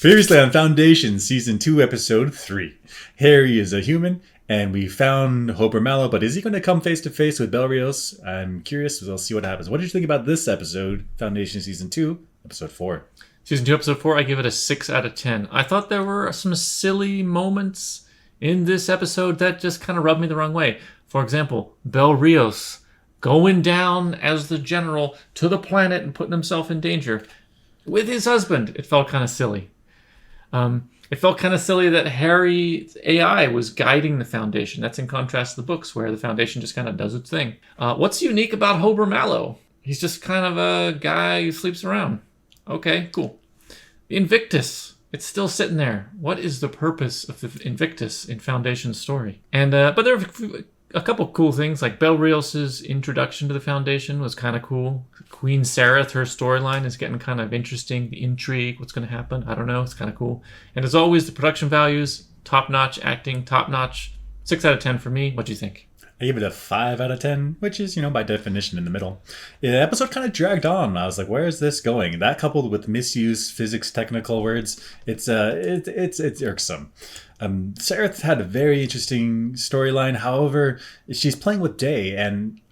Previously on Foundation, Season 2, Episode 3. Harry is a human, and we found Hober Mallow, but is he going to come face to face with Belrios? I'm curious, we'll see what happens. What did you think about this episode, Foundation Season 2, Episode 4? Season 2, Episode 4, I give it a 6 out of 10. I thought there were some silly moments in this episode that just kind of rubbed me the wrong way. For example, Belrios going down as the general to the planet and putting himself in danger with his husband. It felt kind of silly. It felt kind of silly that Harry's AI was guiding the Foundation. That's in contrast to the books where the Foundation just kind of does its thing. What's unique about Hober Mallow? He's just kind of a guy who sleeps around. Okay, cool. The Invictus. It's still sitting there. What is the purpose of the Invictus in Foundation's story? And but there are a couple cool things, like Belrios' introduction to the Foundation was kind of cool. Queen Sareth, her storyline is getting kind of interesting. The intrigue, what's going to happen, I don't know. It's kind of cool. And as always, the production values, top-notch acting, top-notch. 6 out of 10 for me. What do you think? I give it a 5 out of 10, which is, by definition in the middle. Yeah, the episode kind of dragged on. I was like, where is this going? That coupled with misused physics technical words, it's irksome. Sareth had a very interesting storyline. However, she's playing with Day and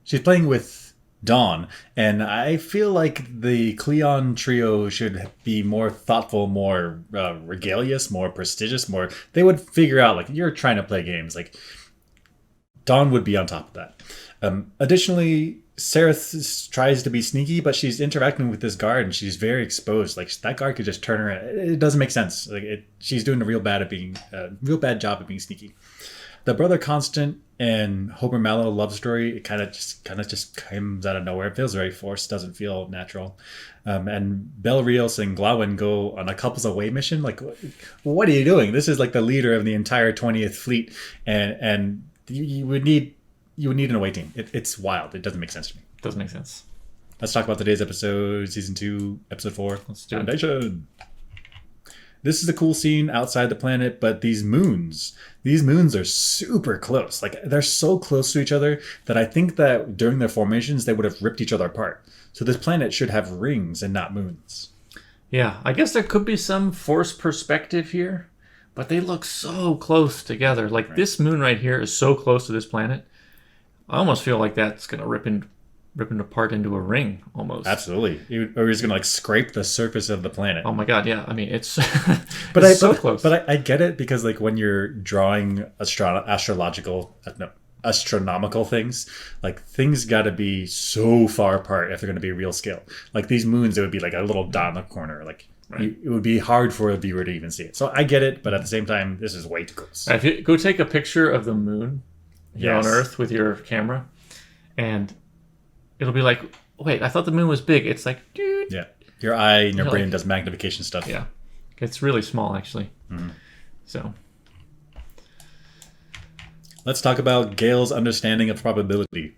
she's playing with Dawn, and I feel like the Cleon trio should be more thoughtful, more regalious, more prestigious, they would figure out, like, you're trying to play games, like Dawn would be on top of that. Additionally, Sareth tries to be sneaky, but she's interacting with this guard and she's very exposed. Like, that guard could just turn her. It doesn't make sense. She's doing a real bad job of being sneaky. The Brother Constant and Hober Mallow love story, it kind of just comes out of nowhere. It feels very forced, doesn't feel natural. And Belrios and Glawen go on a couples away mission. Like, what are you doing? This is like the leader of the entire 20th Fleet, and you would need an away team. It's wild. It doesn't make sense to me. Doesn't make sense. Let's talk about today's episode, Season 2, Episode 4. Let's do it. Foundation. This is a cool scene outside the planet, but these moons are super close. Like, they're so close to each other that I think that during their formations, they would have ripped each other apart. So this planet should have rings and not moons. Yeah, I guess there could be some forced perspective here, but they look so close together. Like, right. This moon right here is so close to this planet. I almost feel like that's going to rip it apart into a ring, almost. Absolutely. Or he's going to, like, scrape the surface of the planet. Oh my god, yeah. I mean, it's so close. But I get it, because, like, when you're drawing astronomical things, like, things got to be so far apart if they're going to be real scale. Like, these moons, it would be like a little dot in the corner. Like, right. It would be hard for a viewer to even see it. So I get it, but at the same time, this is way too close. If you go take a picture of the moon here on Earth with your camera, and it'll be like, wait, I thought the moon was big. It's like, dude. Yeah. Your eye and your brain does magnification stuff. Yeah. It's really small, actually. Mm-hmm. So. Let's talk about Gale's understanding of probability.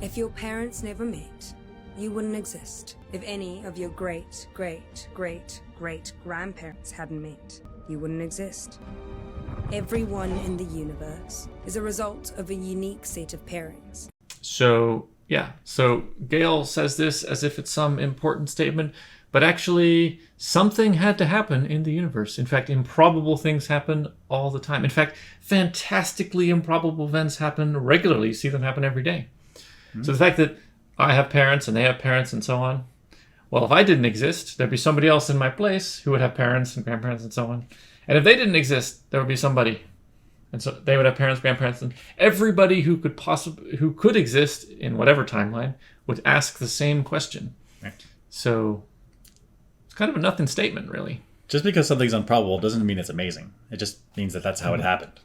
If your parents never met, you wouldn't exist. If any of your great-great-great-great-grandparents hadn't met, you wouldn't exist. Everyone in the universe is a result of a unique set of pairings. So Gale says this as if it's some important statement, but actually something had to happen in the universe. In fact, improbable things happen all the time. In fact, fantastically improbable events happen regularly. You see them happen every day. Mm-hmm. So the fact that I have parents and they have parents and so on, well, if I didn't exist, there'd be somebody else in my place who would have parents and grandparents and so on. And if they didn't exist, there would be somebody. And so they would have parents, grandparents, and everybody who could exist in whatever timeline would ask the same question. Right. So it's kind of a nothing statement, really. Just because something's improbable doesn't mean it's amazing. It just means that that's how it happened.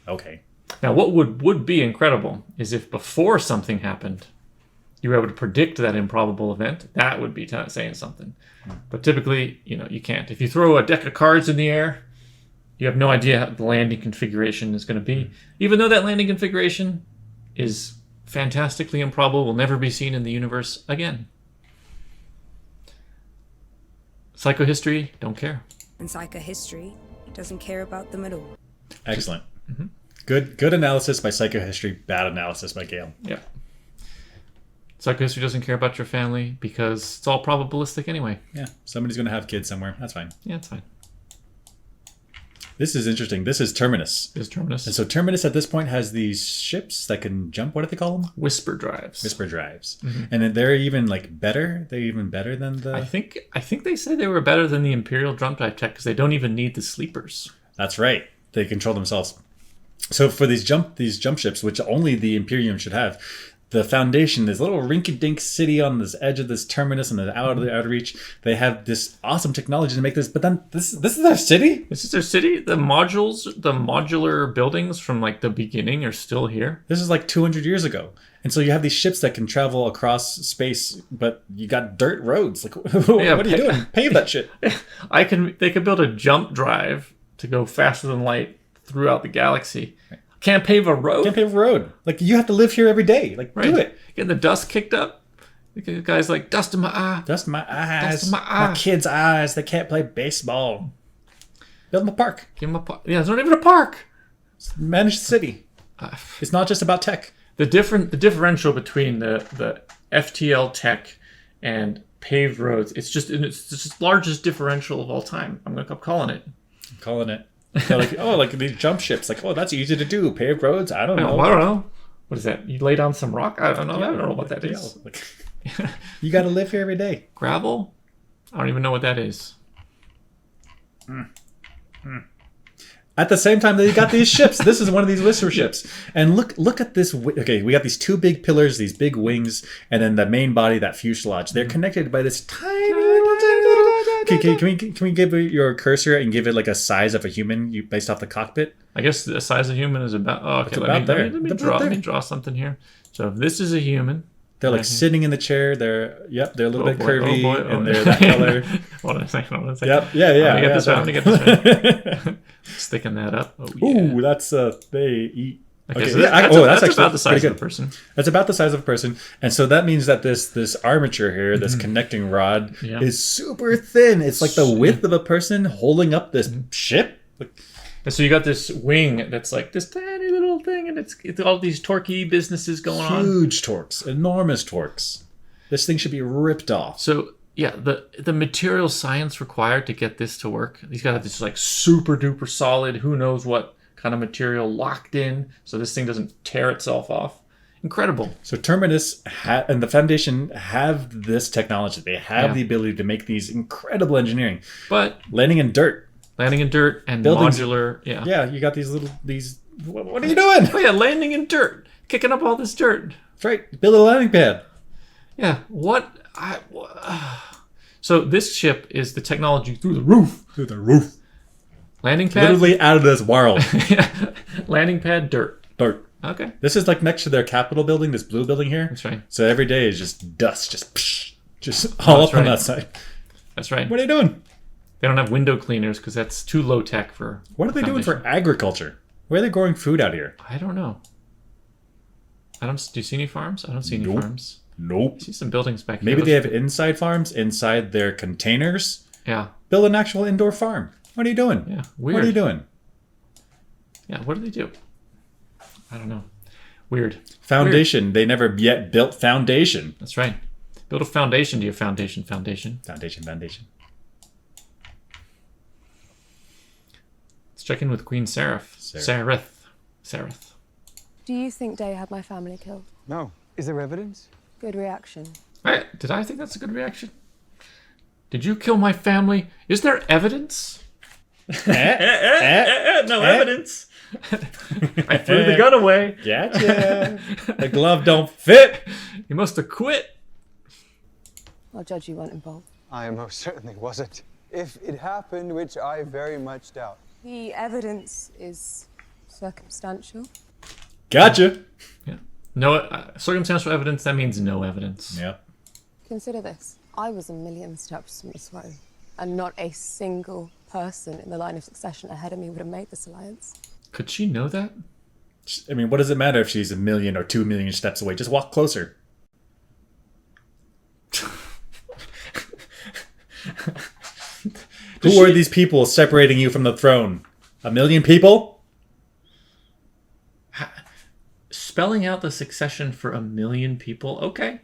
Okay. Now, what would be incredible is if before something happened, you were able to predict that improbable event. That would be saying something. But typically, you can't. If you throw a deck of cards in the air, you have no idea how the landing configuration is going to be. Even though that landing configuration is fantastically improbable, will never be seen in the universe again. Psychohistory, don't care. And psychohistory doesn't care about them at all. Excellent. Mm-hmm. Good analysis by Psychohistory, bad analysis by Gale. Yeah. So I guess who doesn't care about your family because it's all probabilistic anyway. Yeah, somebody's going to have kids somewhere. That's fine. Yeah, it's fine. This is interesting. This is Terminus. Is Terminus. And so Terminus at this point has these ships that can jump. What do they call them? Whisper drives. Whisper drives. And then they're even like better. They're even better than the... I think they said they were better than the Imperial jump drive tech because they don't even need the sleepers. That's right. They control themselves. So for these jump ships, which only the Imperium should have, the Foundation, this little rinky-dink city on this edge of this terminus and the out of the outer reach, they have this awesome technology to make this. But then this is their city? This is their city? The modular buildings from like the beginning are still here? This is like 200 years ago. And so you have these ships that can travel across space, but you got dirt roads. Like, what are you doing? Pave that shit. They could build a jump drive to go faster than light throughout the galaxy. Can't pave a road. Can't pave a road. Like, you have to live here every day. Like, do it. Getting the dust kicked up. The guy's like, dust in my eye. Dust in my eyes. Dust in my eye. My kids' eyes. They can't play baseball. Build them a park. Give him a park. Yeah, it's not even a park. Manage the city. It's not just about tech. The differential between the FTL tech and paved roads, it's the largest differential of all time. I'm calling it. I'm calling it. Like these jump ships. Like, that's easy to do. Paved roads? I don't know. I don't know. What is that? You lay down some rock? I don't know. I don't know what that is. Like, you got to live here every day. Gravel? I don't even know what that is. At the same time that you got these ships, this is one of these Whisper ships. And look at this. Okay, we got these two big pillars, these big wings, and then the main body, that fuselage. They're connected by this tiny little... Can we give it your cursor and give it like a size of a human based off the cockpit? I guess the size of a human is about... Oh, okay, let me draw something here. So if this is a human... They're like sitting in the chair. They're a little bit curvy, and they're that color. Hold on a second. Yep, yeah. Let me get this right. Sticking that up. Oh, yeah. Ooh, that's they eat. Okay, so that's about the size of a person. That's about the size of a person, and so that means that this armature here, this connecting rod, is super thin. It's like the width of a person holding up this ship. And so you got this wing that's like this tiny little thing, and it's all these torquey businesses going on. Huge torques, enormous torques. This thing should be ripped off. So yeah, the material science required to get this to work. These got this like super duper solid, who knows what kind of material locked in, so this thing doesn't tear itself off. Incredible. So Terminus and the Foundation have this technology. They have the ability to make these incredible engineering. But landing in dirt and buildings, modular. Yeah, you got these. What are you doing? Oh yeah, landing in dirt, kicking up all this dirt. That's right. Build a landing pad. Yeah. So this ship is the technology through the roof. Landing pad. Literally out of this world. Landing pad, dirt. Okay. This is like next to their Capitol building, this blue building here. That's right. So every day is just dust, just all up on that side. That's right. What are you doing? They don't have window cleaners because that's too low tech for. What are they doing for agriculture? Where are they growing food out here? I don't know. Do you see any farms? I don't see any farms. Nope. I see some buildings back here. Maybe they have inside farms inside their containers. Yeah. Build an actual indoor farm. What are you doing? Yeah. Weird. What are you doing? Yeah. What do they do? I don't know. Weird. Foundation. Weird. They never yet built foundation. That's right. Build a foundation to your foundation. Foundation. Let's check in with Queen Sareth. Sareth. Do you think Day had my family killed? No. Is there evidence? Good reaction. Did I think that's a good reaction? Did you kill my family? Is there evidence? No evidence. I threw the gun away. Gotcha. The glove don't fit. You must have quit. I'll judge you weren't involved. I most certainly wasn't. If it happened, which I very much doubt. The evidence is circumstantial. Gotcha. Yeah. No circumstantial evidence. That means no evidence. Yeah. Consider this. I was a million steps from the throne, and not a single person in the line of succession ahead of me would have made this alliance. Could she know that? I mean, what does it matter if she's 1 million or 2 million steps away? Just walk closer. Who are these people separating you from the throne? 1 million people? Spelling out the succession for 1 million people? Okay.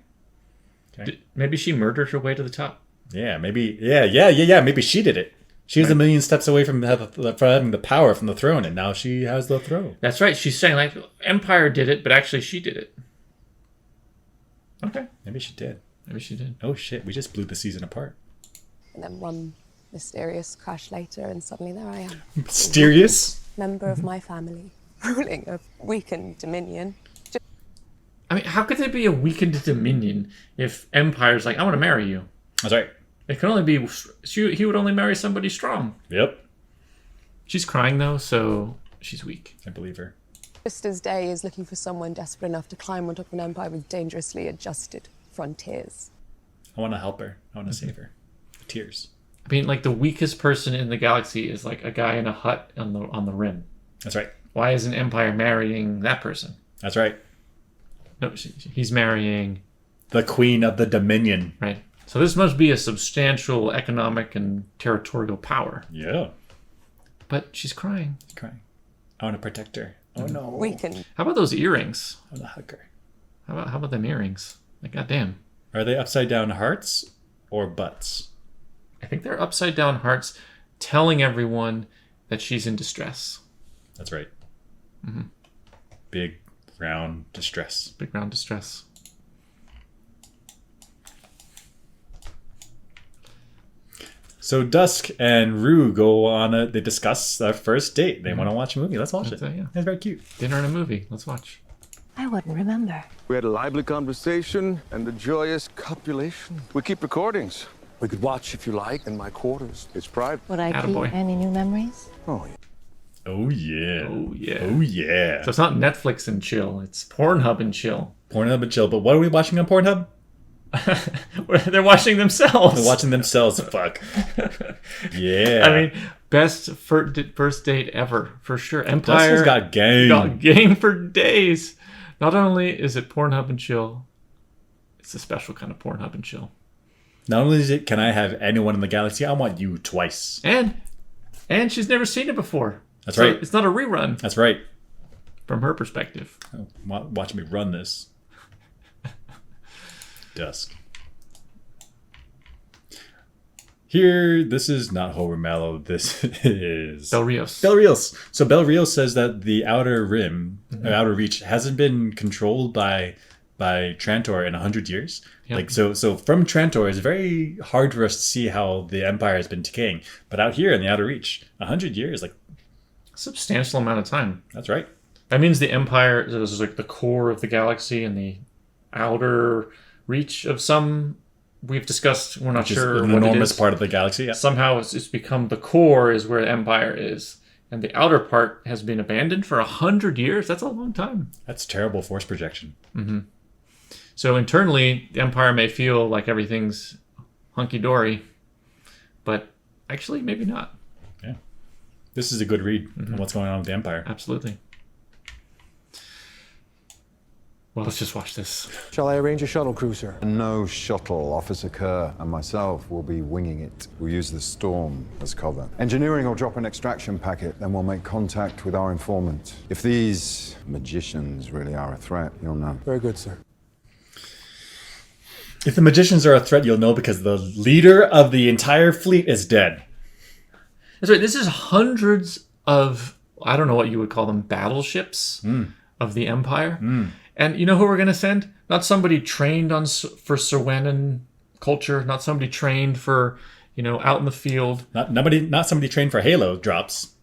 Maybe she murdered her way to the top. Yeah, maybe. Yeah. Maybe she did it. She was a million steps away from having the power from the throne, and now she has the throne. That's right. She's saying, like, Empire did it, but actually she did it. Okay. Maybe she did. Maybe she did. Oh, shit. We just blew the season apart. And then one mysterious crash later, and suddenly there I am. Mysterious? Member of my family, ruling a weakened dominion. I mean, how could there be a weakened dominion if Empire's like, I want to marry you? That's right. It can only be... He would only marry somebody strong. Yep. She's crying, though, so she's weak. I believe her. Just as Day is looking for someone desperate enough to climb on top of an empire with dangerously adjusted frontiers. I want to help her. I want to save her. Tears. I mean, like, the weakest person in the galaxy is, like, a guy in a hut on the rim. That's right. Why isn't Empire marrying that person? That's right. No, he's marrying... The Queen of the Dominion. Right. So this must be a substantial economic and territorial power. Yeah. But she's crying. She's crying. I want to protect her. Oh, no. Weakened. How about those earrings? I want to hug her. How about them earrings? Like, goddamn. Are they upside down hearts or butts? I think they're upside down hearts telling everyone that she's in distress. That's right. Mm-hmm. Big, round distress. Big round distress. So Dusk and Rue go on they discuss their first date. They want to watch a movie. Let's watch it. Yeah. It's very cute. Dinner and a movie. Let's watch. I wouldn't remember. We had a lively conversation and a joyous copulation. We keep recordings. We could watch if you like in my quarters. It's private. Would I Attaboy. keep any new memories? Oh, yeah. Oh, yeah. Oh, yeah. Oh, yeah. So it's not Netflix and chill. It's Pornhub and chill. Pornhub and chill. But what are we watching on Pornhub? They're watching themselves. They're watching themselves. Fuck. Yeah. I mean, best first date ever, for sure. Empire Dusk has got game. got game for days. Not only is it Pornhub and chill, it's a special kind of Pornhub and chill. Not only is it, can I have anyone in the galaxy, I want you twice. And she's never seen it before. That's So right. It's not a rerun That's right. from her perspective. Oh, watch me run this. Dusk. Here, this is not Homer Mallow. This is Del Rios. Bel Rios. So Bel Rios says that the outer rim, outer reach, hasn't been controlled by Trantor in 100 years. Yep. Like so from Trantor, it's very hard for us to see how the Empire has been decaying. But out here in the outer reach, 100 years, like Substantial amount of time. that's right. That means the Empire is like the core of the galaxy and the outer reach of some we've discussed. We're not Which is sure an what enormous it is. part of the galaxy. Yeah. Somehow it's become the core is where the Empire is. And the outer part has been abandoned for 100 years. That's a long time. That's terrible force projection. So internally, the Empire may feel like everything's hunky-dory, but actually maybe not. Yeah. This is a good read on what's going on with the Empire. Absolutely. Well, let's just watch this. Shall I arrange a shuttle cruiser? No shuttle. Officer Kerr and myself will be winging it. We'll use the storm as cover. Engineering will drop an extraction packet, then we'll make contact with our informant. If these magicians really are a threat, you'll know. Very good, sir. If the magicians are a threat, you'll know because the leader of the entire fleet is dead. That's right. This is hundreds of, I don't know what you would call them, battleships of the Empire. And you know who we're going to send? Not somebody trained for Serwanan culture, not somebody trained for, out in the field. Not somebody trained for Halo drops.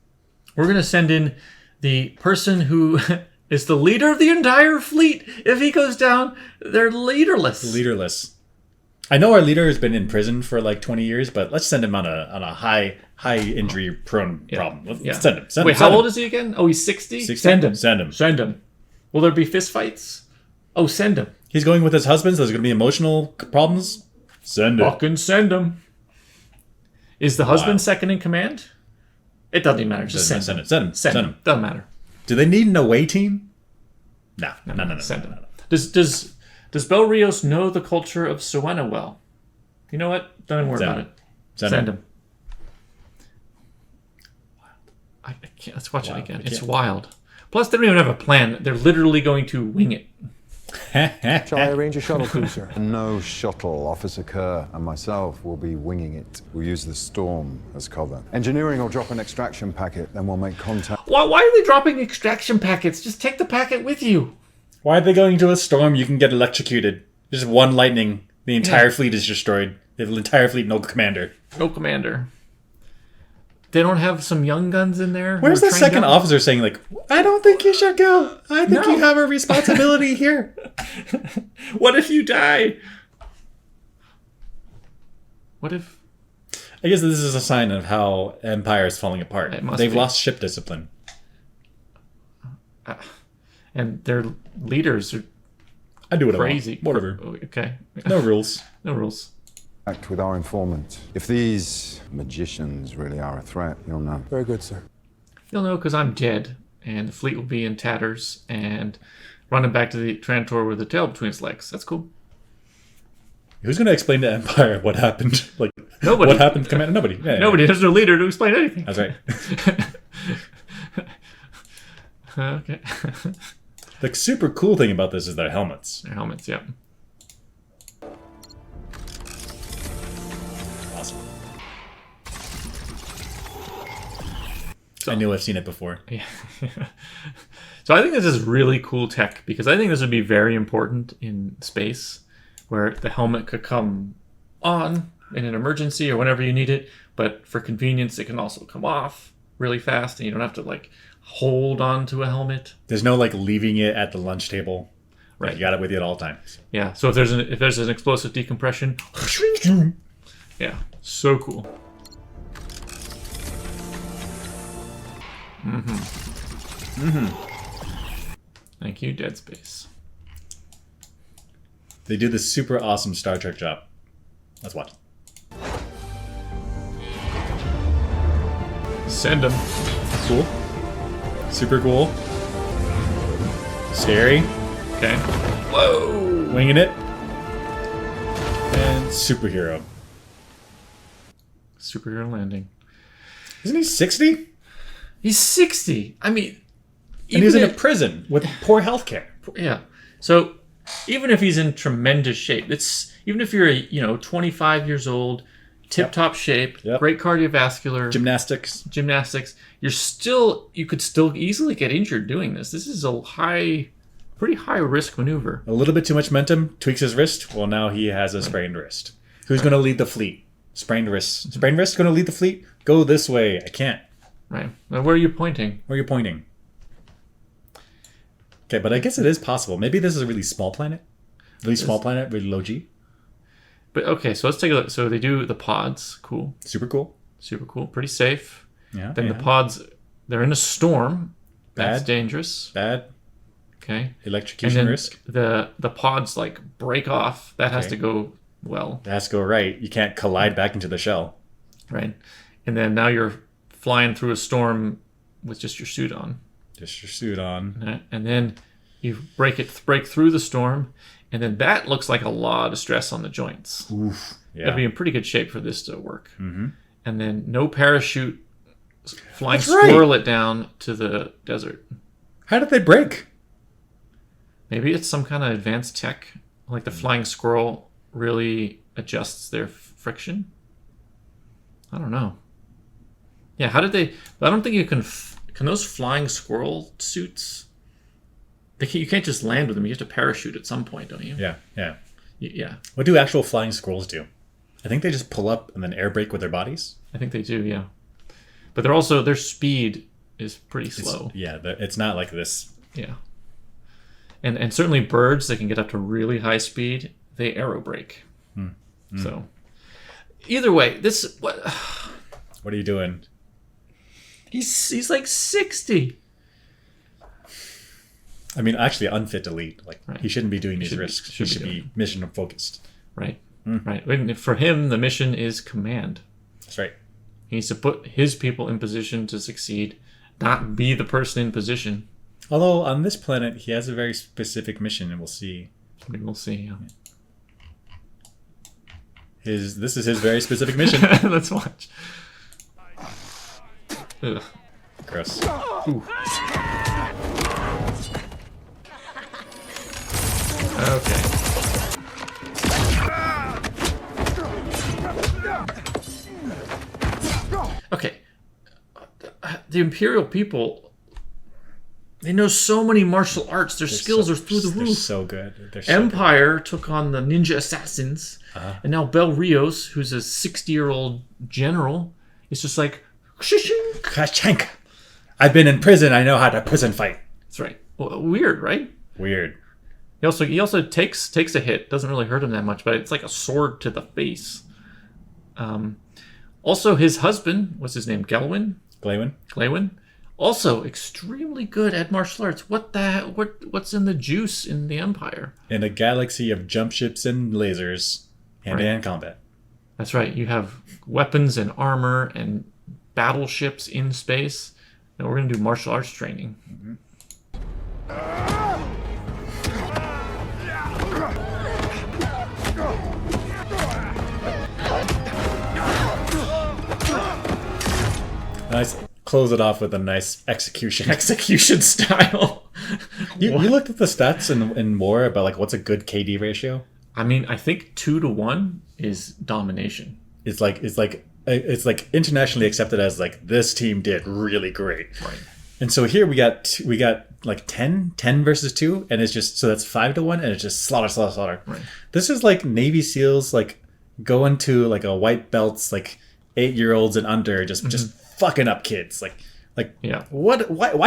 We're going to send in the person who is the leader of the entire fleet. If he goes down, they're leaderless. Leaderless. I know our leader has been in prison for like 20 years, but let's send him on a high injury prone problem. Let's send him. Wait, how old is he again? Oh, he's 60? 60? Send him. Send him. Send him. Will there be fistfights? Oh, send him. He's going with his husband, so there's going to be emotional problems. Send him. Fucking send him. Is the husband second in command? It doesn't even matter. Just send him. Send him. Doesn't matter. Do they need an away team? No. Send him. Does Bel Rios know the culture of Serwana well? You know what? Don't even worry about it. Send him. I can't. Let's watch it again. It's wild. Plus, they don't even have a plan. They're literally going to wing it. Shall I arrange a shuttle cruiser? No shuttle. Officer Kerr and myself will be winging it. We'll use the storm as cover. Engineering will drop an extraction packet, then we'll make contact. Why are they dropping extraction packets? Just take the packet with you. Why are they going to a storm? You can get electrocuted. Just one lightning. The entire fleet is destroyed. The entire fleet, no commander. No commander. They don't have some young guns in there? who Where's are the trained second up? officer saying, like, I don't think you should go. I think you have a responsibility here. What if you die? What if... I guess this is a sign of how Empire is falling apart. It must They've be. lost ship discipline. And their leaders are I do what crazy. I want. Whatever. Okay. No rules. No rules. With our informant. If these magicians really are a threat, you'll know. Very good, sir. You'll know because I'm dead, and the fleet will be in tatters, and running back to the Trantor with the tail between its legs. That's cool. Who's going to explain to Empire what happened? Like, Nobody. What happened to Commander? Nobody. Yeah, Nobody. There's no leader to explain anything. That's right. Okay. The super cool thing about this is their helmets. Their helmets, yeah. Awesome. I knew I've seen it before. Yeah. So I think this is really cool tech because I think this would be very important in space where the helmet could come on in an emergency or whenever you need it, but for convenience it can also come off really fast and you don't have to like hold on to a helmet. There's no like leaving it at the lunch table. Right. You got it with you at all times. Yeah. So if there's an explosive decompression, yeah, so cool. Thank you, Dead Space. They do this super awesome Star Trek job. Let's watch. Send them. Cool. Super cool. Scary. Okay. Whoa. Winging it. And superhero. Superhero landing. Isn't he 60? He's 60. I mean, And he's in a if- prison with poor health care. Yeah. So even if he's in tremendous shape, it's even if you're 25 years old, tip-top shape, Yep. great cardiovascular, Gymnastics. gymnastics, you could still easily get injured doing this. This is a pretty high risk maneuver. A little bit too much momentum. Tweaks his wrist. Well, now he has a sprained wrist. Who's going to lead the fleet? Sprained wrist. Sprained wrist going to lead the fleet? Go this way. I can't. Right. Now, where are you pointing? Where are you pointing? Okay, but I guess it is possible. Maybe this is a really small planet. Really small planet, really low G. But okay, so let's take a look. So they do the pods. Cool. Super cool. Super cool. Pretty safe. Yeah. Then yeah. the pods, they're in a storm. That's Bad. dangerous. Bad. Okay. And Electrocution then risk. the pods like break off. That has Okay. to go well, It has to go right. You can't collide back into the shell. right? And then now you're flying through a storm with just your suit on. Just your suit on. Right? And then you break through the storm, and then that looks like a lot of stress on the joints. Oof. That'd Yeah. be in pretty good shape for this to work. Mm-hmm. And then no parachute, flying That's right. squirrel it down to the desert. How did they break? Maybe it's some kind of advanced tech, like the flying squirrel really adjusts their friction. I don't know. Yeah, how did they? I don't think you can. Can those flying squirrel suits? You can't just land with them. You have to parachute at some point, don't you? Yeah. Yeah. Yeah, What do actual flying squirrels do? I think they just pull up and then air brake with their bodies. I think they do. Yeah, but they're also their speed is pretty slow. It's not like this. Yeah, and certainly birds that can get up to really high speed, they aerobrake. So either way, what What are you doing? he's like 60. I mean, actually, unfit to lead. Like Right. he shouldn't be doing these Should be- risks. should He be should be doing mission focused. Right, right. And for him, the mission is command. That's right. He needs to put his people in position to succeed, not be the person in position. Although on this planet, he has a very specific mission, and we'll see. Maybe we'll see. Yeah. This is his very specific mission. Let's watch. Ugh. Gross. Okay. Okay. The Imperial people, they know so many martial arts. Their skills are through the They're roof. so good. They're so Empire took on the ninja assassins, and now Bel Rios, who's a 60-year-old general, is just like, shishing. Kachenka. I've been in prison. I know how to prison fight. That's right. Well, weird, right? Weird. He also takes a hit. Doesn't really hurt him that much, but it's like a sword to the face. Also, his husband, what's his name? Glawen. Also extremely good at martial arts. What's in the juice in the Empire? In a galaxy of jump ships and lasers, hand-to-hand combat. That's right. You have weapons and armor and battleships in space. And we're going to do martial arts training. Nice. Close it off with a nice execution. Execution style. You looked at the stats in war about like what's a good KD ratio? I mean, I think 2-to-1 is domination. It's like internationally accepted as like this team did really great. Right. And so here we got like 10 versus 2, and it's just so that's 5-to-1, and it's just slaughter. Right. This is like Navy SEALs like going to like a white belts like 8-year-olds and under just fucking up kids like Yeah. why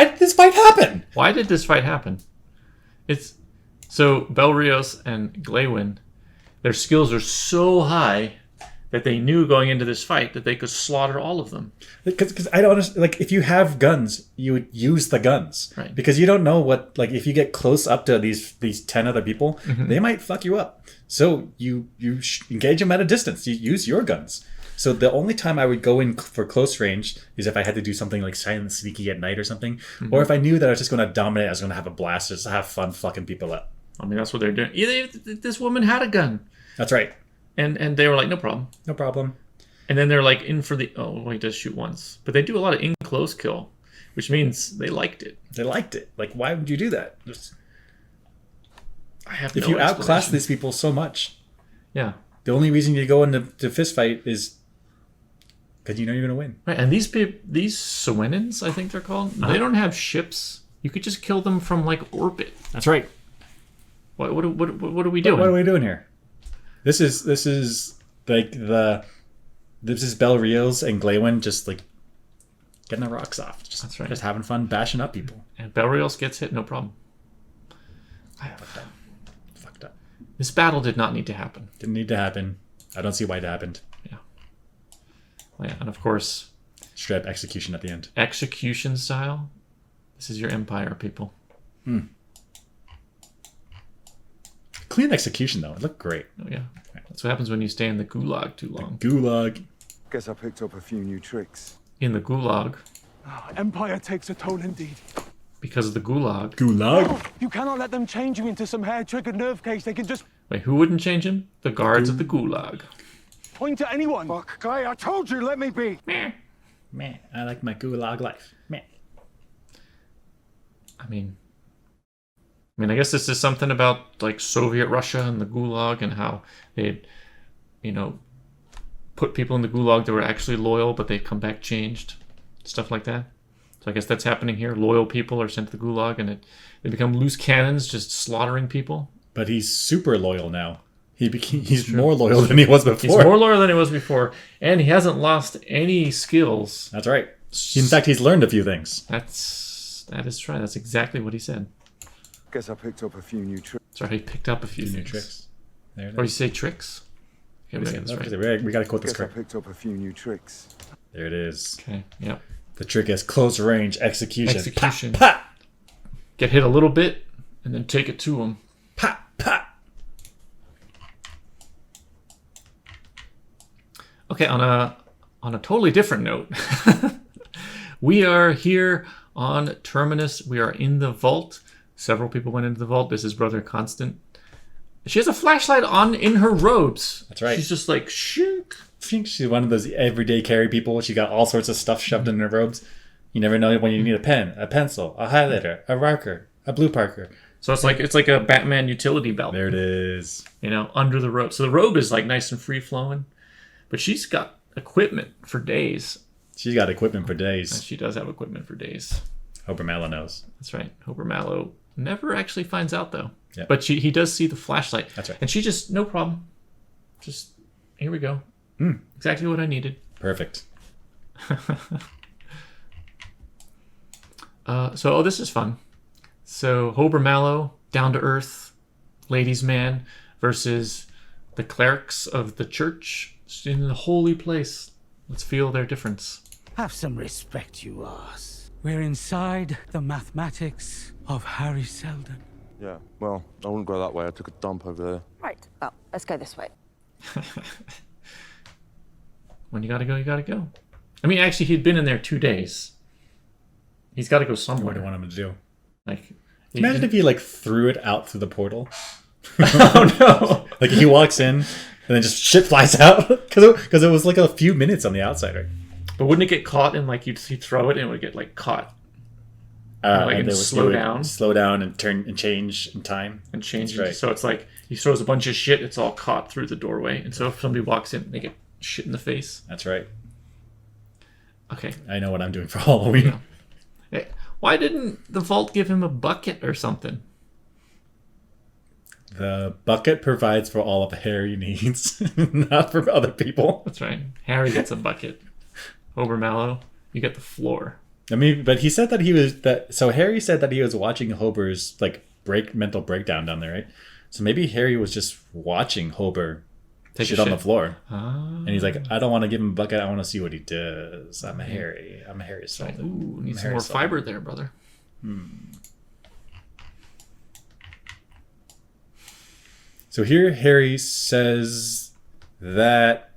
did this fight happen? Why did this fight happen? It's so Bel Rios and Glawen, their skills are so high that they knew going into this fight that they could slaughter all of them. Because I don't understand, like if you have guns, you would use the guns, Right. Because you don't know what, like if you get close up to these 10 other people, they might fuck you up. So you engage them at a distance. You use your guns. So the only time I would go in for close range is if I had to do something like silent sneaky at night or something, or if I knew that I was just going to dominate, I was going to have a blast, just have fun fucking people up. I mean, that's what they're doing. This woman had a gun, That's right. and they were like, no problem. No problem. And then they're like in for the he does shoot once, but they do a lot of in close kill, which means they liked it. They liked it. Like, why would you do that? Just, I have if no you outclass explanation. these people so much, Yeah. the only reason you go into fist fight is because you know you're going to win. Right, and these Sewenins, I think they're called, they don't have ships. You could just kill them from like orbit. That's right. What are we doing? What are we doing here? This is like this is Bel Rios and Glawen just like getting the rocks off. That's right. Just having fun bashing up people. And Bel Rios gets hit, no problem. Fucked up. This battle did not need to happen. Didn't need to happen. I don't see why it happened. Yeah. Well, yeah, and of course, Straight up execution at the end. execution style. This is your Empire, people. Clean execution though. It looked great. Oh yeah, that's what happens when you stay in the gulag too long. Gulag. Guess I picked up a few new tricks. In the gulag, Empire takes a toll indeed. because of the gulag. Gulag. You cannot let them change you into some hair-triggered nerve case. They can just Wait, who wouldn't change him? The guards of the gulag. point at anyone. Fuck, guy, I told you, let me be. Man, I like my gulag life. Man. I mean, I guess this is something about like Soviet Russia and the gulag and how they'd, put people in the gulag that were actually loyal, but they'd come back changed, stuff like that. So I guess that's happening here. Loyal people are sent to the gulag, and they become loose cannons, just slaughtering people. But he's super loyal now. He's more loyal than he was before. He's more loyal than he was before, and he hasn't lost any skills. That's right. In fact, he's learned a few things. That is right. That's exactly what he said. Guess I picked up a few new tricks. Sorry, he picked up a few New things. tricks. There it Or you is. say tricks? Okay, we gotta get this right. We gotta quote this Guess I correct. picked up a few new tricks. There it is. Okay, yep. The trick is close range execution. Execution. Pat, Get hit a little bit, and then take it to him. pat, pat. Okay, on a totally different note, we are here on Terminus. We are in the vault. Several people went into the vault. This is Brother Constant. She has a flashlight on in her robes. That's right. She's just like, shink. I think she's one of those everyday carry people. She got all sorts of stuff shoved in her robes. You never know when you need a pen, a pencil, a highlighter, a marker, a blue marker, So it's like a Batman utility belt. There it is. You know, under the robe. So the robe is like nice and free flowing, but she's got equipment for days. She's got equipment for And days. she does have equipment for days. Hoper Mallow knows. That's right. Hoper Mallow never actually finds out though. Yeah. But he does see the flashlight. That's right. And she just, no problem. Just, here we go. Mm. Exactly what I needed. Perfect. So this is fun. So Hober Mallow, down to earth, ladies' man, versus the clerics of the church in the holy place. Let's feel their difference. Have some respect, you ass. We're inside the mathematics of Harry Seldon. Yeah, well, I wouldn't go that way. I took a dump over there. Right. Well, let's go this way. When you gotta go, you gotta go. I mean, actually, he'd been in there 2 days. He's got to go What somewhere. do you want him to do? Like, Imagine if he like threw it out through the portal. oh no! Like he walks in and then just shit flies out because it was like a few minutes on the outside, right? But wouldn't it get caught in like you'd throw it and it would get like caught Like, and and slow down? slow down and turn and change in time. and change? That's it? right. So it's like he throws a bunch of shit. It's all caught through the doorway, and so if somebody walks in, they get shit in the face. That's right. Okay. I know what I'm doing for Halloween. Hey, why didn't the vault give him a bucket or something? The bucket provides for all of Harry needs, not for other people. That's right. Harry gets a bucket. Hober Mallow, you get the floor. I mean, but he said that he was that. So Harry said that he was watching Hober's like mental breakdown down there, right? So maybe Harry was just watching Hober Take a shit on the shit. floor, Ah. and he's like, I don't want to give him a bucket. I want to see what he does. I'm a Harry. I'm a Harry Seldon. Ooh, need some Harry more Seldon. fiber there, brother. So here Harry says that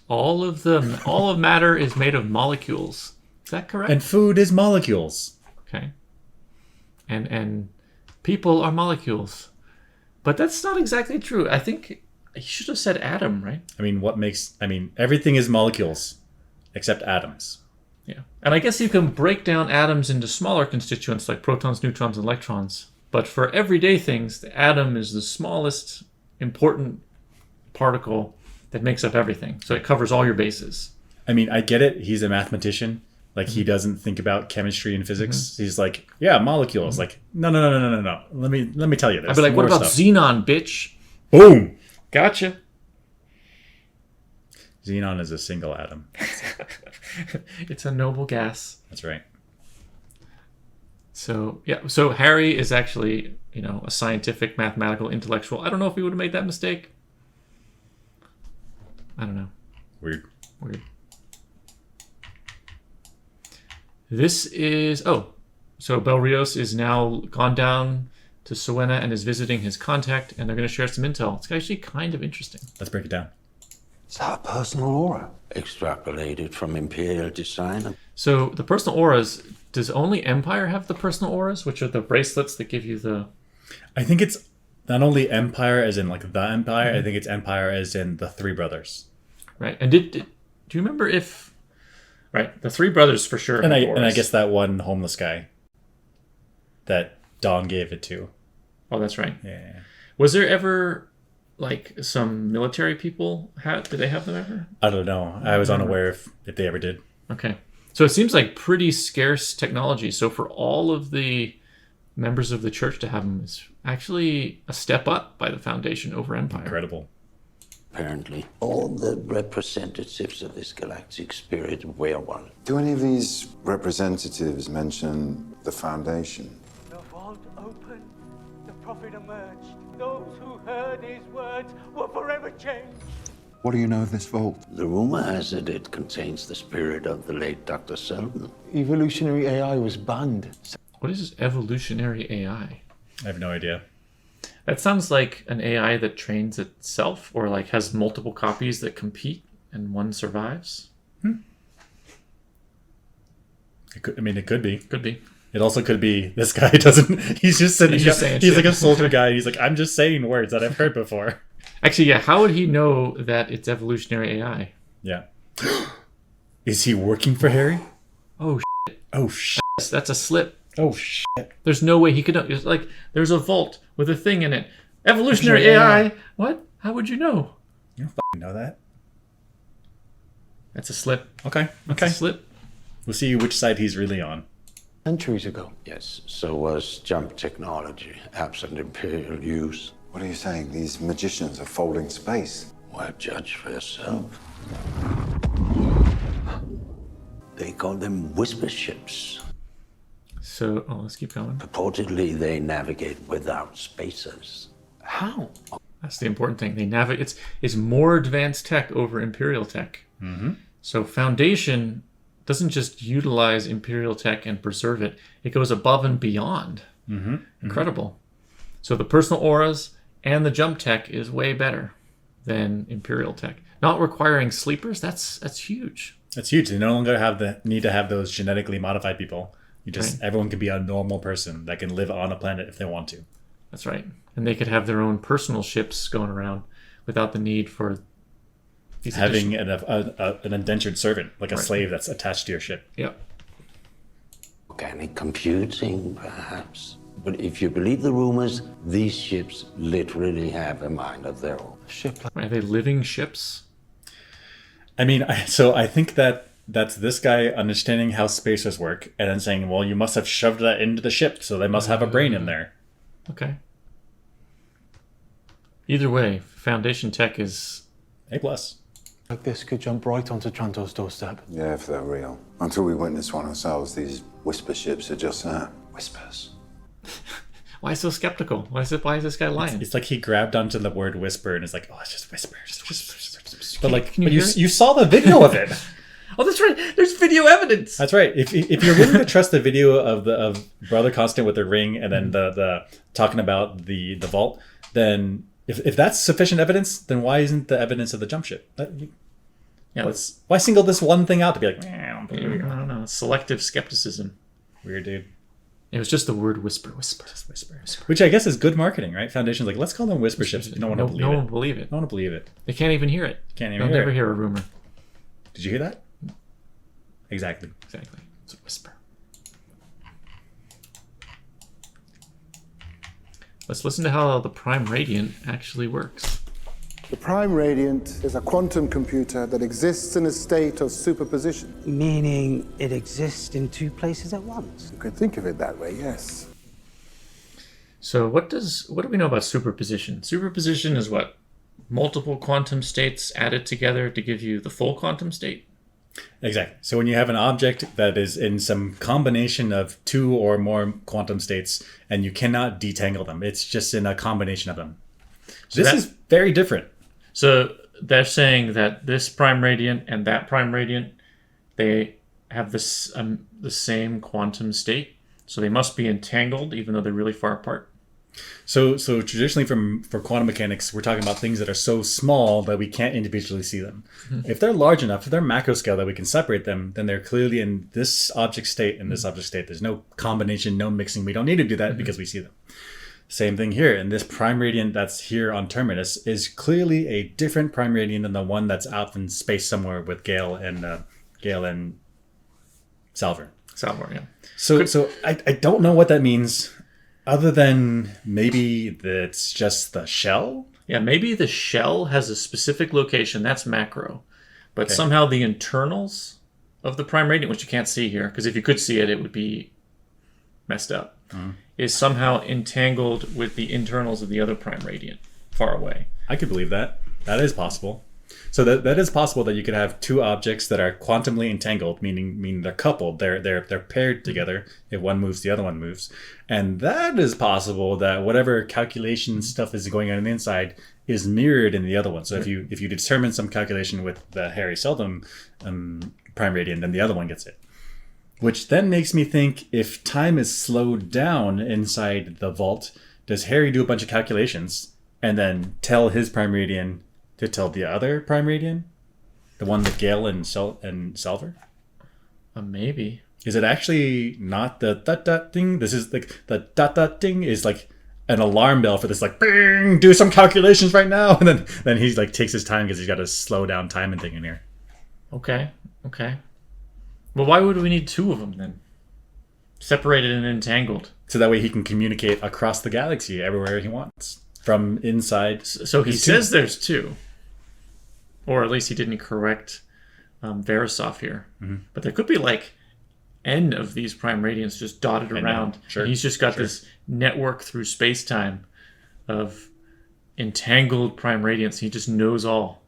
All of matter is made of molecules. Is that correct? and food is molecules. Okay. And people are molecules. But that's not exactly true. I think he should have said atom, right? I mean, everything is molecules except atoms. Yeah. And I guess you can break down atoms into smaller constituents like protons, neutrons, and electrons. But for everyday things, the atom is the smallest important particle that makes up everything. So it covers all your bases. I mean, I get it. He's a mathematician. Like, he doesn't think about chemistry and physics. He's like, yeah, molecules. Like, no. Let me tell you this. I'd be like, what More about stuff. xenon, bitch? Boom! Gotcha. Xenon is a single atom. It's a noble gas. That's right. So, yeah. So Harry is actually, a scientific, mathematical, intellectual. I don't know if he would have made that mistake. I don't know. Weird. This is... Oh, so Belrios is now gone down to Siwenna and is visiting his contact, and they're going to share some intel. It's actually kind of interesting. Let's break it down. It's our personal aura, extrapolated from Imperial design. So the personal auras, does only Empire have the personal auras, which are the bracelets that give you the... I think it's not only Empire as in like the Empire. I think it's Empire as in the Three Brothers. Right. And do you remember if... Right, the three brothers for sure And have I auras. guess that one homeless guy that Dawn gave it to. Oh, that's right. Yeah. Was there ever, like, some military people? Did they have them ever? I don't know. I was unaware if they ever did. Okay. So it seems like pretty scarce technology. So for all of the members of the church to have them is actually a step up by the Foundation over Empire. Incredible. Apparently, all the representatives of this galactic spirit wear one. Do any of these representatives mention the Foundation? The vault opened, the prophet emerged. Those who heard his words were forever changed. What do you know of this vault? The rumor has it it contains the spirit of the late Dr. Selden. Evolutionary AI was banned. What is this evolutionary AI? I have no idea. That sounds like an AI that trains itself or like has multiple copies that compete and one survives. It could be. Could be. It also could be this guy doesn't. He's just sitting. He's just saying He's shit. like a soldier guy. He's like, I'm just saying words that I've heard before. Actually, yeah, how would he know that it's evolutionary AI? Yeah. Is he working for Harry? Oh, Oh shit! that's a slip. Oh shit! There's no way he could know. It's like there's a vault with a thing in it. Evolutionary Evolutionary AI. What? How would you know? You don't fucking know that. That's a slip. Okay. That's Okay. a slip. We'll see which side he's really on. Centuries ago. Yes, so was jump technology, absent Imperial use. What are you saying? These magicians are folding space. Well, judge for yourself. They call them whisper ships. So, let's keep going. Purportedly, they navigate without spacers. How? That's the important thing. They navigate. It's more advanced tech over Imperial tech. Mm-hmm. So Foundation doesn't just utilize Imperial tech and preserve it. It goes above and beyond. Mm-hmm. Incredible. So the personal auras and the jump tech is way better than Imperial tech. Not requiring sleepers. That's huge. That's huge. They no longer have the need to have those genetically modified people. You just everyone can be a normal person that can live on a planet if they want to. That's right. And they could have their own personal ships going around without the need for these having an indentured servant, like a slave that's attached to your ship. Yep. Organic computing, perhaps. But if you believe the rumors, these ships literally have a mind of their own. Are they living ships? I mean, I think that's this guy understanding how spacers work and then saying, well, you must have shoved that into the ship, so they must have a brain in there. Okay. Either way, Foundation tech is A+. Like this could jump right onto Trantor's doorstep. Yeah, if they're real. Until we witness one ourselves, these whisper ships are just that. Whispers. Why so skeptical? Why is this guy lying? It's like he grabbed onto the word whisper and is like, oh, it's just whispers. But like, can you hear it? you saw the video of it. Oh, that's right. There's video evidence. That's right. If you're willing to trust the video of Brother Constant with the ring and then the talking about the vault, then if that's sufficient evidence, then why isn't the evidence of the jump ship? Why single this one thing out to be like, I don't believe you. I don't know. Selective skepticism. Weird dude. It was just the word whisper. Just whisper. Which I guess is good marketing, right? Foundation's like, let's call them whisper ships. No one will believe it. No one will believe it. No one will believe it. They can't even hear it. Can't even They'll hear never it. hear a rumor. Did you hear that? Exactly. It's a whisper. Let's listen to how the Prime Radiant actually works. The Prime Radiant is a quantum computer that exists in a state of superposition. Meaning it exists in two places at once? You could think of it that way, yes. So what do we know about superposition? Superposition is what? Multiple quantum states added together to give you the full quantum state? Exactly. So when you have an object that is in some combination of two or more quantum states and you cannot detangle them, it's just in a combination of them. So this is very different. So they're saying that this Prime Radiant and that Prime Radiant, they have this the same quantum state. So they must be entangled even though they're really far apart. So traditionally for quantum mechanics, we're talking about things that are so small that we can't individually see them. Mm-hmm. If they're large enough, if they're macro scale that we can separate them, then they're clearly in this object state and this object state. There's no combination, no mixing. We don't need to do that because we see them. Same thing here. And this Prime Radiant that's here on Terminus is clearly a different Prime Radiant than the one that's out in space somewhere with Gale and Salvor. Salvor, yeah. So I don't know what that means. Other than maybe that's just the shell? Yeah, maybe the shell has a specific location. That's macro. But Okay. somehow the internals of the Prime Radiant, which you can't see here, because if you could see it, it would be messed up, is somehow entangled with the internals of the other Prime Radiant far away. I could believe that. That is possible. So that is possible that you could have two objects that are quantumly entangled, meaning they're coupled, they're paired together. If one moves, the other one moves, and that is possible that whatever calculation stuff is going on the inside is mirrored in the other one. So if you determine some calculation with the Harry Seldom Prime Radiant, then the other one gets it. Which then makes me think, if time is slowed down inside the vault, does Harry do a bunch of calculations and then tell his Prime Radiant to tell the other Prime Radiant? The one that Gale and Salvor? Maybe. Is it actually not the dot thing? This is like the dot thing is like an alarm bell for this, like, bing, do some calculations right now. And then he's like takes his time because he's got to slow down time and thing in here. Okay. Well, why would we need two of them then? separated and entangled. So that way he can communicate across the galaxy everywhere he wants from inside. So he says there's 2. Or at least he didn't correct Verisov here. Mhm. But there could be like N of these prime radiants just dotted around. Sure. And he's just got this network through space-time of entangled prime radiants. He just knows all.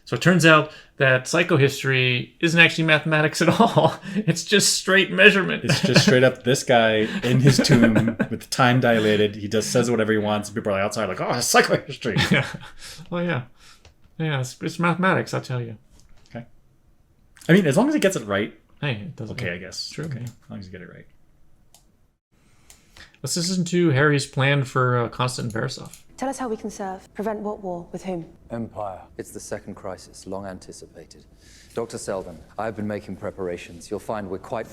So it turns out that psychohistory isn't actually mathematics at all. It's just straight measurement. It's just straight up this guy in his tomb with time dilated. He just says whatever he wants. People are outside like, oh, it's psychohistory. Yeah. Oh, yeah. Yeah, it's mathematics, I tell you. Okay. I mean, as long as he gets it right. Hey, it doesn't Okay, matter. I guess. True. Okay, as long as you get it right. Let's listen to Harry's plan for Constant and Verisov. Tell us how we can serve. Prevent what war? With whom? Empire. It's the second crisis, long anticipated. Dr. Selden, I've been making preparations. You'll find we're quite...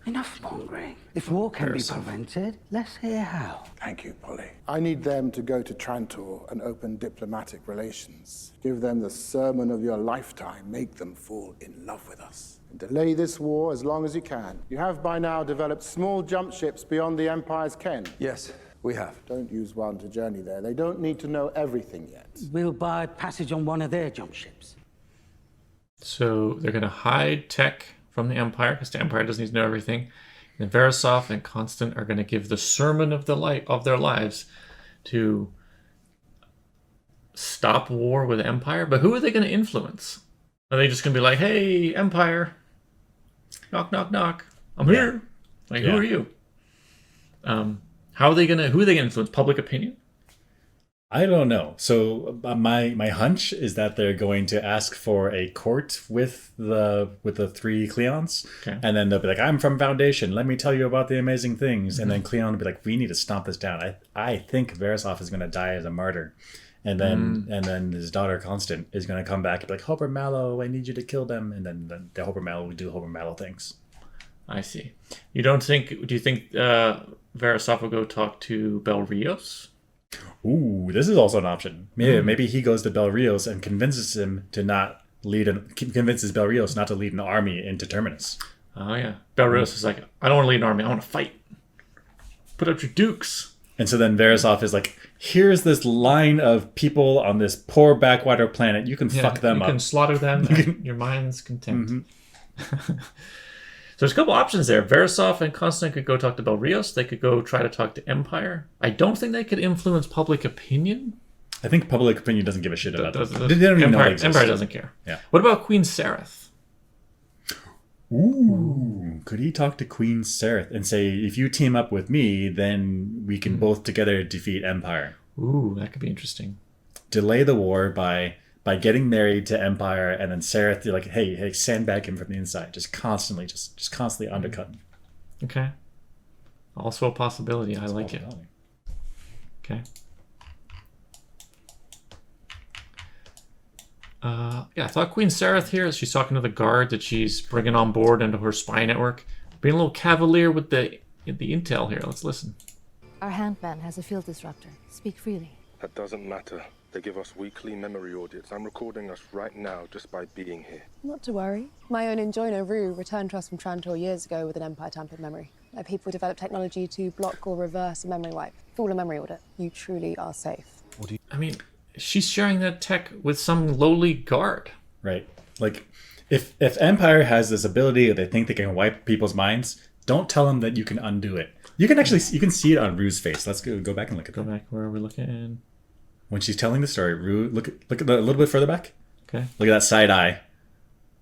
Enough mongering. If war can be prevented, let's hear how. Thank you, Polly. I need them to go to Trantor and open diplomatic relations. Give them the sermon of your lifetime. Make them fall in love with us. And delay this war as long as you can. You have by now developed small jump ships beyond the Empire's ken. Yes, we have. Don't use one to journey there. They don't need to know everything yet. We'll buy passage on one of their jump ships. So they're going to hide tech from the Empire because the Empire doesn't need to know everything. And Verisov and Constant are going to give the sermon of their lives to stop war with the Empire. But who are they going to influence? Are they just going to be like, "Hey, Empire, knock, knock, knock, I'm here." Like, who are you? Who are they going to influence? Public opinion? I don't know. So my hunch is that they're going to ask for a court with the 3 Cleons, Okay. and then they'll be like, "I'm from Foundation. Let me tell you about the amazing things." And then Cleon will be like, "We need to stomp this down." I think Verisov is going to die as a martyr, and then his daughter Constant is going to come back and be like, "Hoper Mallow, I need you to kill them." And then the Hoper Mallow will do Hoper Mallow things. I see. Do you think Verisov will go talk to Bel Rios? Ooh, this is also an option. Maybe he goes to Bel Rios and convinces him to not convinces Bel Rios not to lead an army into Terminus. Oh yeah, Bel Rios is like, "I don't want to lead an army. I want to fight. Put up your dukes." And so then Verisov is like, "Here's this line of people on this poor backwater planet. You can fuck them up. You can slaughter them at your mind's content." So there's a couple options there. Verisov and Constant could go talk to Bel Rios. They could go try to talk to Empire. I don't think they could influence public opinion. I think public opinion doesn't give a shit about them. The They don't even know Empire, it exists. Empire doesn't care. Yeah. What about Queen Sareth? Ooh, could he talk to Queen Sareth and say, "If you team up with me, then we can both together defeat Empire"? Ooh, that could be interesting. Delay the war by getting married to Empire, and then Sareth, you're like, hey, sandbag him from the inside, just constantly undercut him. Okay. Also a possibility. I like it. Okay. Yeah, I thought Queen Sareth here, she's talking to the guard that she's bringing on board into her spy network. Being a little cavalier with the intel here. Let's listen. Our handman has a field disruptor. Speak freely. That doesn't matter. They give us weekly memory audits. I'm recording us right now just by being here. Not to worry. My own Enjoiner Rue returned to us from Trantor years ago with an Empire-tampered memory. My people developed technology to block or reverse a memory wipe. Full a memory audit. You truly are safe. I mean, she's sharing that tech with some lowly guard. Right. Like, if Empire has this ability, or they think they can wipe people's minds, don't tell them that you can undo it. You can see it on Rue's face. Let's go back and look at that. Go back. Where are we looking? When she's telling the story, Rue, look at a little bit further back. Okay. Look at that side eye.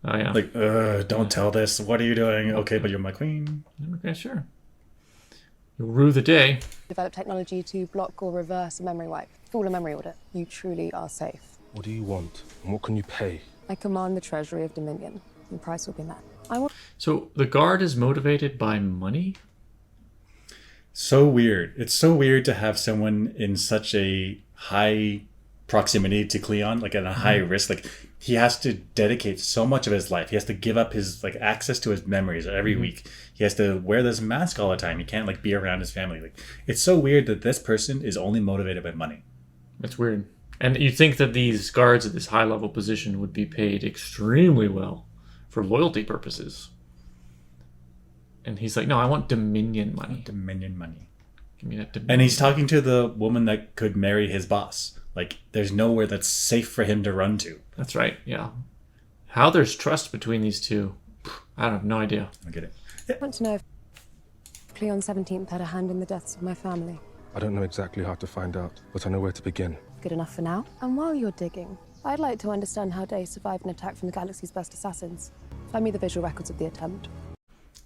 Oh yeah. Like, don't tell this. What are you doing? Okay, but you're my queen. Okay, sure. You'll rue the day. Developed technology to block or reverse a memory wipe. Full a memory audit. You truly are safe. What do you want? And what can you pay? I command the treasury of Dominion. The price will be met. So the guard is motivated by money? So weird. It's so weird to have someone in such a high proximity to Cleon, like at a high risk. Like, he has to dedicate so much of his life. He has to give up his access to his memories every week. He has to wear this mask all the time. He can't be around his family. Like, it's so weird that this person is only motivated by money. That's weird. And you think that these guards at this high level position would be paid extremely well for loyalty purposes. And he's like, no, I want Dominion money. Dominion money. Give me that Dominion. And he's talking to the woman that could marry his boss. Like, there's nowhere that's safe for him to run to. That's right, yeah. How there's trust between these two, I have no idea. I get it. I want to know if Cleon 17th had a hand in the deaths of my family. I don't know exactly how to find out, but I know where to begin. Good enough for now. And while you're digging, I'd like to understand how Day survived an attack from the galaxy's best assassins. Find me the visual records of the attempt.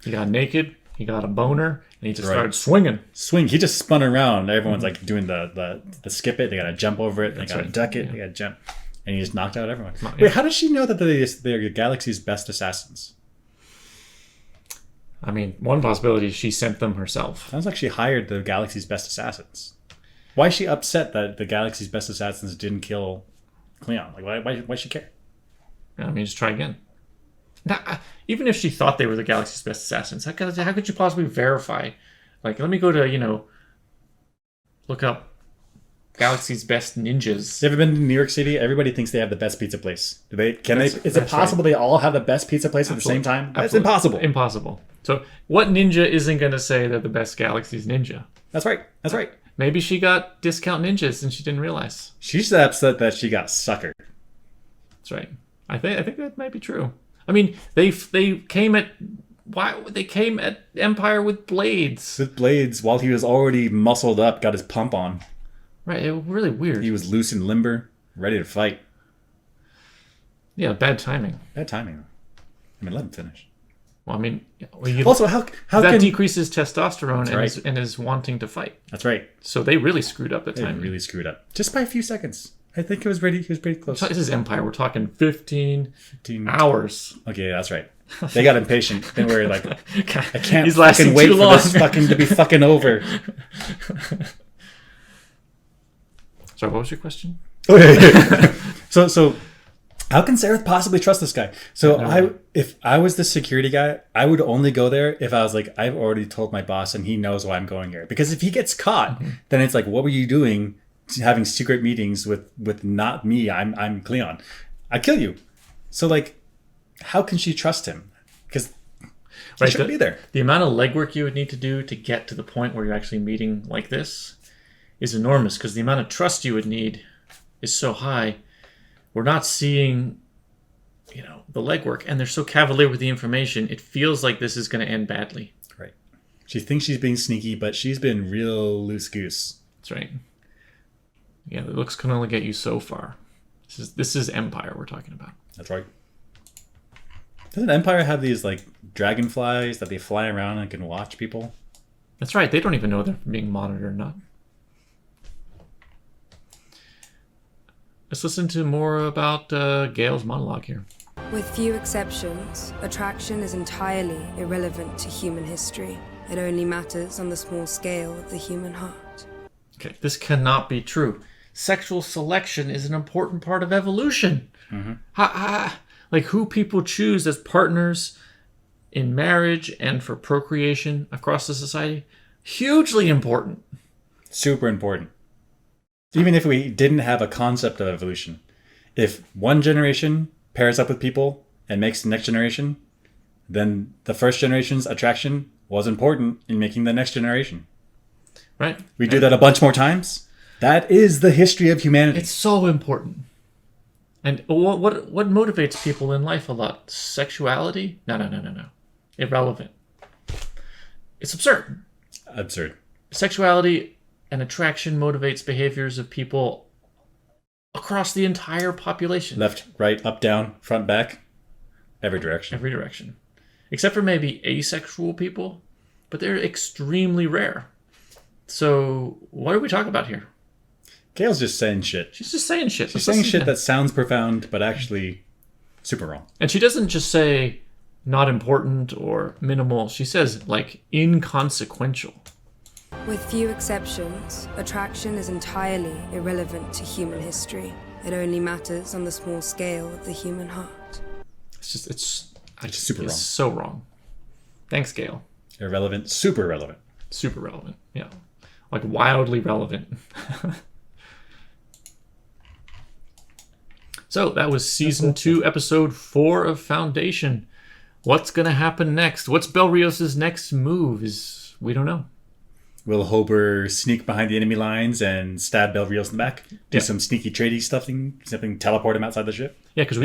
He got naked, he got a boner, and he just started swinging. He just spun around. Everyone's like doing the skip it. They gotta jump over it. They gotta duck it. Yeah. They gotta jump. And he just knocked out everyone. Wait, how does she know that they're the galaxy's best assassins? I mean, one possibility is she sent them herself. Sounds like she hired the galaxy's best assassins. Why is she upset that the galaxy's best assassins didn't kill Cleon? Like, why she care? I mean, just try again. Now, even if she thought they were the galaxy's best assassins, how could you possibly verify? Like, let me go to, look up galaxy's best ninjas. You ever been to New York City? Everybody thinks they have the best pizza place. Is it possible they all have the best pizza place at the same time? That's impossible. Impossible. So what ninja isn't going to say they're the best galaxy's ninja? That's right. That's right. Maybe she got discount ninjas and she didn't realize. She's upset that she got suckered. That's right. I think that might be true. I mean, they came at Empire with blades. With blades, while he was already muscled up, got his pump on. Right, it was really weird. He was loose and limber, ready to fight. Yeah, bad timing. Bad timing. I mean, let him finish. Well, I mean, also, how that can... decreases testosterone right. and is wanting to fight. That's right. So they really screwed up the timing. They really screwed up. Just by a few seconds. I think he was pretty close. This is Empire. We're talking 15 hours. Okay, that's right. They got impatient. They were like, I can't He's fucking wait for this to be fucking over. Sorry, what was your question? Okay. So how can Sareth possibly trust this guy? So if I was the security guy, I would only go there if I was like, I've already told my boss and he knows why I'm going here. Because if he gets caught, then it's like, what were you doing having secret meetings with not me? I'm Cleon. I kill you. So like, how can she trust him? Because he shouldn't be there. The amount of legwork you would need to do to get to the point where you're actually meeting like this is enormous, because the amount of trust you would need is so high. We're not seeing, the legwork, and they're so cavalier with the information. It feels like this is going to end badly. Right. She thinks she's being sneaky, but she's been real loose goose. That's right. Yeah, the looks can only get you so far. This is Empire we're talking about. That's right. Doesn't Empire have these like dragonflies that they fly around and can watch people? That's right. They don't even know they're being monitored or not. Let's listen to more about Gale's monologue here. With few exceptions, attraction is entirely irrelevant to human history. It only matters on the small scale of the human heart. Okay, this cannot be true. Sexual selection is an important part of evolution. Mm-hmm. Like who people choose as partners in marriage and for procreation across the society, hugely important. Super important. Even if we didn't have a concept of evolution, if one generation pairs up with people and makes the next generation, then the first generation's attraction was important in making the next generation. Right. We do that a bunch more times. That is the history of humanity. It's so important. And what motivates people in life a lot? Sexuality? No. Irrelevant. It's absurd. Absurd. Sexuality and attraction motivates behaviors of people across the entire population. Left, right, up, down, front, back. Every direction. Every direction. Except for maybe asexual people, but they're extremely rare. So what are we talking about here? Gale's just saying shit. She's just saying shit. She's saying shit that sounds profound, but actually super wrong. And she doesn't just say not important or minimal. She says, like, inconsequential. With few exceptions, attraction is entirely irrelevant to human history. It only matters on the small scale of the human heart. It's super wrong. So wrong. Thanks, Gale. Irrelevant, super relevant. Super relevant, yeah. Like wildly relevant. So that was season 2, episode 4 of Foundation. What's going to happen next? What's Belrios' next move? We don't know. Will Hober sneak behind the enemy lines and stab Belrios in the back? Do some sneaky trading stuffing, something, teleport him outside the ship? Yeah, because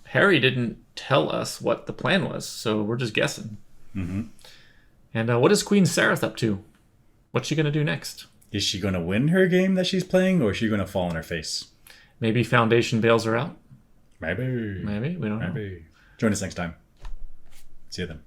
Harry didn't tell us what the plan was, so we're just guessing. Mm-hmm. And what is Queen Sareth up to? What's she going to do next? Is she going to win her game that she's playing, or is she going to fall on her face? Maybe Foundation bails her out? Maybe. We don't know. Join us next time. See you then.